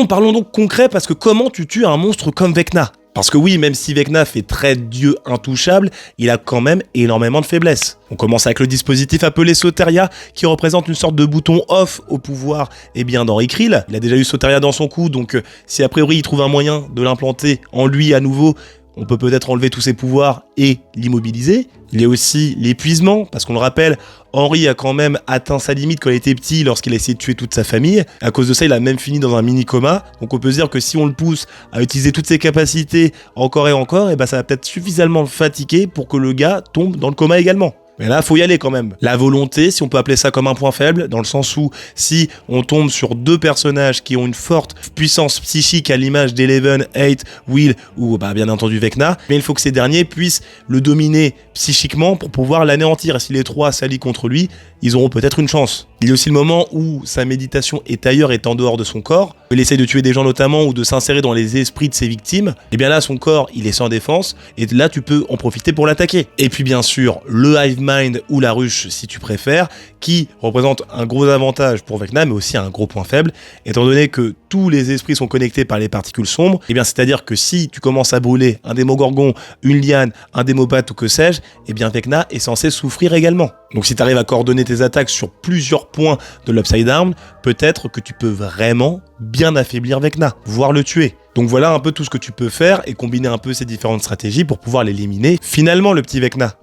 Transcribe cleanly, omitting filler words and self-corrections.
Parlons donc concret, parce que comment tu tues un monstre comme Vecna? Parce que oui, même si Vecna fait très dieu intouchable, il a quand même énormément de faiblesses. On commence avec le dispositif appelé Soteria, qui représente une sorte de bouton off au pouvoir d'Henry Krill. Il a déjà eu Soteria dans son coup, donc si a priori il trouve un moyen de l'implanter en lui à nouveau, on peut peut-être enlever tous ses pouvoirs et l'immobiliser. Il y a aussi l'épuisement, parce qu'on le rappelle, Henry a quand même atteint sa limite quand il était petit lorsqu'il a essayé de tuer toute sa famille. À cause de ça, il a même fini dans un mini-coma. Donc on peut se dire que si on le pousse à utiliser toutes ses capacités encore et encore, et ça va peut-être suffisamment le fatiguer pour que le gars tombe dans le coma également. Mais là, faut y aller quand même. La volonté, si on peut appeler ça comme un point faible, dans le sens où si on tombe sur deux personnages qui ont une forte puissance psychique à l'image d'Eleven, 8, Will ou bien entendu Vecna, mais il faut que ces derniers puissent le dominer psychiquement pour pouvoir l'anéantir. Et si les trois s'allient contre lui, ils auront peut-être une chance. Il y a aussi le moment où sa méditation est ailleurs, est en dehors de son corps. Il essaie de tuer des gens notamment ou de s'insérer dans les esprits de ses victimes. Et bien là, son corps, il est sans défense. Et là, tu peux en profiter pour l'attaquer. Et puis bien sûr, le Hive Mind ou la ruche, si tu préfères, qui représente un gros avantage pour Vecna, mais aussi un gros point faible, étant donné que tous les esprits sont connectés par les particules sombres. Et bien c'est-à-dire que si tu commences à brûler un démogorgon, une liane, un démopathe ou que sais-je, et bien Vecna est censé souffrir également. Donc si tu arrives à coordonner tes attaques sur plusieurs points de l'Upside Down, peut-être que tu peux vraiment bien affaiblir Vecna, voire le tuer. Donc voilà un peu tout ce que tu peux faire et combiner un peu ces différentes stratégies pour pouvoir l'éliminer finalement, le petit Vecna.